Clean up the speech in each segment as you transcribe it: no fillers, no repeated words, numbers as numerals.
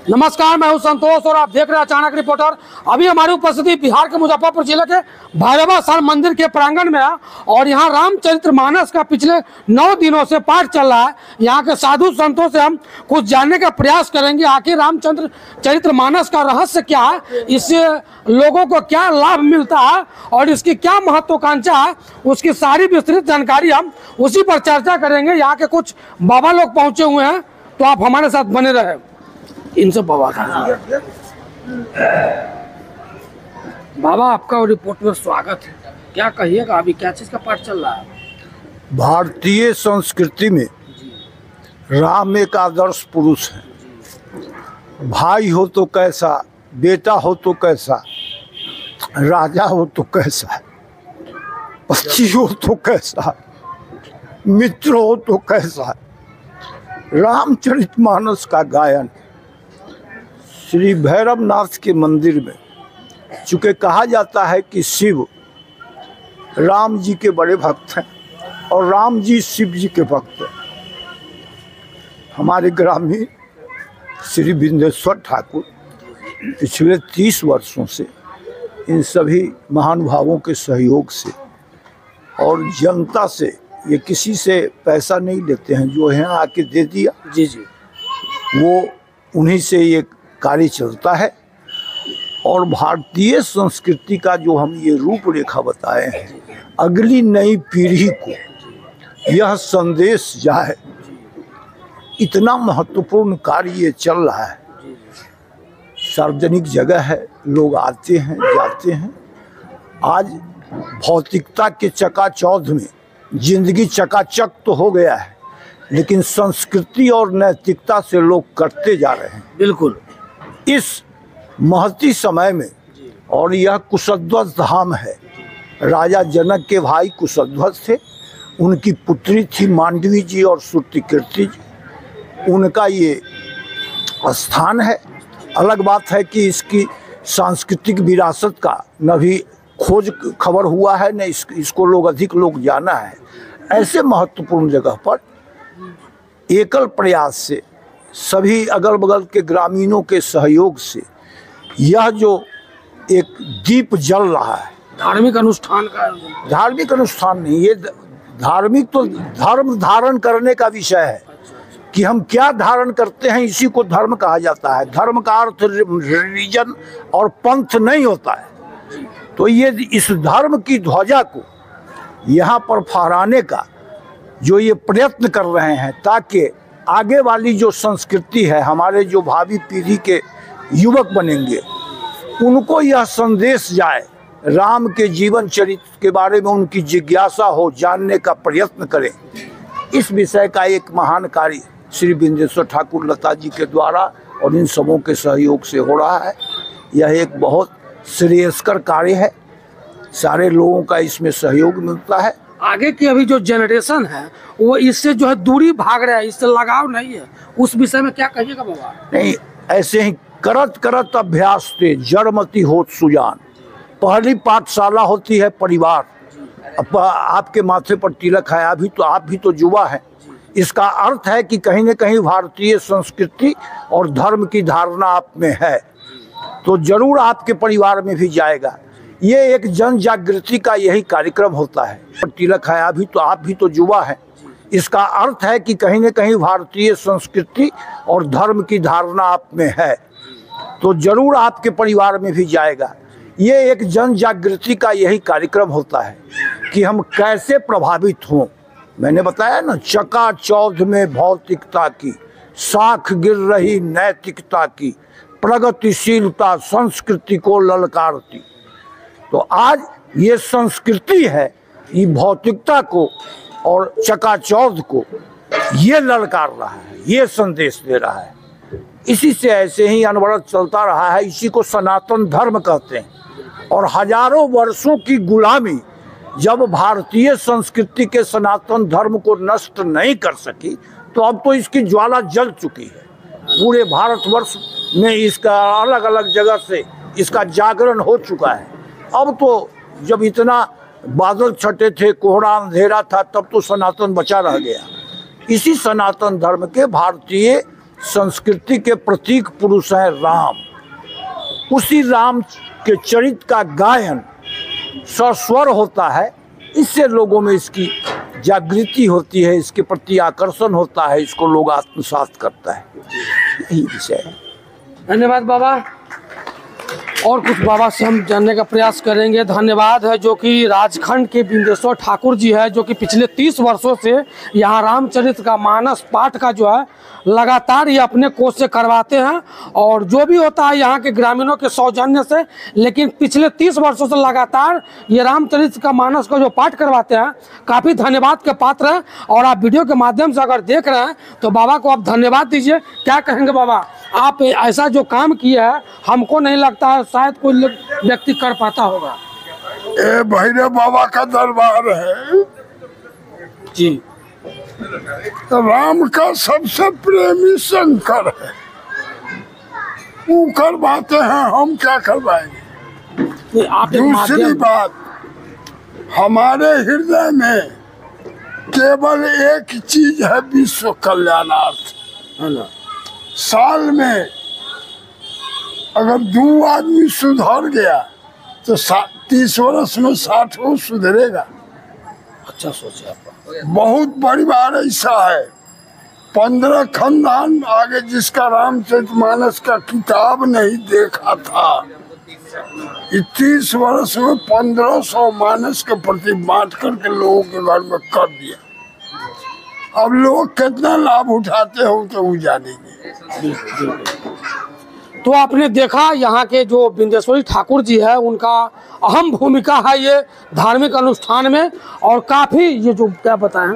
नमस्कार, मैं हूं संतोष और आप देख रहे हैं अचानक रिपोर्टर। अभी हमारी उपस्थिति बिहार के मुजफ्फरपुर जिले के भैरवास्थान मंदिर के प्रांगण में है और यहां रामचरितमानस का पिछले 9 दिनों से पाठ चल रहा है। यहां के साधु संतों से हम कुछ जानने का प्रयास करेंगे, आखिर रामचरितमानस का रहस्य क्या है, इससे लोगों को क्या लाभ मिलता है और इसकी क्या महत्वाकांक्षा है, उसकी सारी विस्तृत जानकारी हम उसी पर चर्चा करेंगे। यहाँ के कुछ बाबा लोग पहुंचे हुए हैं, तो आप हमारे साथ बने रहे। इनसे बाबा आपका रिपोर्ट में स्वागत है। क्या कहिएगा, अभी क्या चीज का पाठ चल रहा है? भारतीय संस्कृति में राम एक आदर्श पुरुष है। भाई हो तो कैसा, बेटा हो तो कैसा, राजा हो तो कैसा, पति हो तो कैसा, मित्र हो तो कैसा। रामचरितमानस का गायन श्री भैरवनाथ के मंदिर में, चूँकि कहा जाता है कि शिव राम जी के बड़े भक्त हैं और राम जी शिव जी के भक्त हैं। हमारे ग्रामीण श्री बिंदेश्वर ठाकुर पिछले 30 वर्षों से इन सभी महानुभावों के सहयोग से और जनता से, ये किसी से पैसा नहीं लेते हैं, जो यहाँ आके दे दिया जी, वो उन्हीं से ये कार्य चलता है। और भारतीय संस्कृति का जो हम ये रूपरेखा बताए हैं, अगली नई पीढ़ी को यह संदेश जाए, इतना महत्वपूर्ण कार्य ये चल रहा है। सार्वजनिक जगह है, लोग आते हैं जाते हैं। आज भौतिकता के चकाचौंध में जिंदगी चकाचक तो हो गया है, लेकिन संस्कृति और नैतिकता से लोग करते जा रहे हैं। बिल्कुल इस महती समय में, और यह कुशध्वज धाम है। राजा जनक के भाई कुशध्वज थे, उनकी पुत्री थी मांडवी जी और श्रुतिकीर्ति जी, उनका ये स्थान है। अलग बात है कि इसकी सांस्कृतिक विरासत का न भी खोज खबर हुआ है, न इसको अधिक लोग जाना है। ऐसे महत्वपूर्ण जगह पर एकल प्रयास से, सभी अगल बगल के ग्रामीणों के सहयोग से यह जो एक दीप जल रहा है, धार्मिक अनुष्ठान का, धार्मिक अनुष्ठान नहीं, ये धार्मिक तो धर्म धारण करने का विषय है कि हम क्या धारण करते हैं, इसी को धर्म कहा जाता है। धर्म का अर्थ रिलीजन और पंथ नहीं होता है। तो ये इस धर्म की ध्वजा को यहाँ पर फहराने का जो ये प्रयत्न कर रहे हैं, ताकि आगे वाली जो संस्कृति है, हमारे जो भावी पीढ़ी के युवक बनेंगे, उनको यह संदेश जाए, राम के जीवन चरित्र के बारे में उनकी जिज्ञासा हो, जानने का प्रयत्न करें। इस विषय का एक महान कार्य श्री बिंदेश्वर ठाकुर लता जी के द्वारा और इन सबों के सहयोग से हो रहा है। यह एक बहुत श्रेयस्कर कार्य है, सारे लोगों का इसमें सहयोग मिलता है। आगे की अभी जो जनरेशन है वो इससे जो है दूरी भाग रहा है, इससे लगाव नहीं है, उस विषय में क्या कहिएगा बाबा? नहीं, ऐसे ही करत करत अभ्यास से जड़मती होत सुजान। पहली पाठशाला होती है परिवार। आपके माथे पर तिलक है, अभी तो आप भी तो युवा हैं। इसका अर्थ है कि कहीं न कहीं भारतीय संस्कृति और धर्म की धारणा आप में है, तो जरूर आपके परिवार में भी जाएगा। ये एक जन जागृति का यही कार्यक्रम होता है। तिलक है, अभी तो आप भी तो युवा हैं। इसका अर्थ है कि कहीं न कहीं भारतीय संस्कृति और धर्म की धारणा आप में है, तो जरूर आपके परिवार में भी जाएगा। ये एक जन जागृति का यही कार्यक्रम होता है कि हम कैसे प्रभावित हों। मैंने बताया ना, चकाचौंध में भौतिकता की साख गिर रही नैतिकता की, प्रगतिशीलता संस्कृति को ललकारती। तो आज ये संस्कृति है, ये भौतिकता को और चकाचौंध को ये ललकार रहा है, ये संदेश दे रहा है। इसी से ऐसे ही अनवरत चलता रहा है। इसी को सनातन धर्म कहते हैं। और हजारों वर्षों की गुलामी जब भारतीय संस्कृति के सनातन धर्म को नष्ट नहीं कर सकी, तो अब तो इसकी ज्वाला जल चुकी है। पूरे भारतवर्ष में इसका अलग अलग जगह से इसका जागरण हो चुका है। अब तो जब इतना बादल छटे थे, कोहरा अंधेरा था, तब तो सनातन बचा रह गया। इसी सनातन धर्म के भारतीय संस्कृति के प्रतीक पुरुष हैं राम। उसी राम के चरित्र का गायन सस्वर होता है, इससे लोगों में इसकी जागृति होती है, इसके प्रति आकर्षण होता है, इसको लोग आत्मसात करता है। यही विषय है। धन्यवाद बाबा। और कुछ बाबा से हम जानने का प्रयास करेंगे। धन्यवाद है जो कि राजखंड के बिंदेश्वर ठाकुर जी है, जो कि पिछले 30 वर्षों से यहाँ रामचरित्र का मानस पाठ का जो है लगातार ये अपने कोष से करवाते हैं, और जो भी होता है यहाँ के ग्रामीणों के सौजन्य से, लेकिन पिछले 30 वर्षों से लगातार ये रामचरित्र का मानस का जो पाठ करवाते हैं, काफ़ी धन्यवाद के पात्र हैं। और आप वीडियो के माध्यम से अगर देख रहे हैं तो बाबा को आप धन्यवाद दीजिए। क्या कहेंगे बाबा, आप ऐसा जो काम किया है, हमको नहीं लगता है शायद कोई व्यक्ति कर पाता होगा। ये भैरव बाबा का दरबार है जी। राम का सबसे प्रेमी शंकर है, वो करवाते हैं, हम क्या करवाएंगे। आप एक दूसरी माध्यम- बात, हमारे हृदय में केवल एक चीज है, विश्व कल्याणार्थ। है ना? साल में अगर 2 आदमी सुधर गया तो 30 वर्ष में 60 सुधरेगा। अच्छा सोचे आप। बहुत परिवार ऐसा है, 15 खानदान आगे जिसका रामचरितमानस का किताब नहीं देखा था, 30 वर्ष में 1500 मानस के प्रति बांट करके लोगों के घर में कर दिया। अब लोग कितना लाभ उठाते हो तो वो जानेंगे। तो आपने देखा यहाँ के जो बिंदेश्वरी ठाकुर जी है, उनका अहम भूमिका है ये धार्मिक अनुष्ठान में। और काफ़ी ये जो क्या बताएं,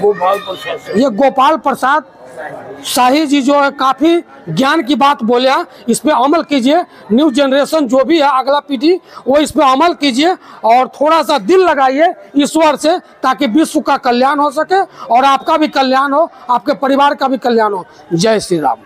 गोपाल प्रसाद ये गोपाल प्रसाद शाही जी जो है काफ़ी ज्ञान की बात बोले हैं। इस पे अमल कीजिए, न्यू जनरेशन जो भी है, अगला पीढ़ी, वो इस पे अमल कीजिए और थोड़ा सा दिल लगाइए ईश्वर से, ताकि विश्व का कल्याण हो सके और आपका भी कल्याण हो, आपके परिवार का भी कल्याण हो। जय श्री राम।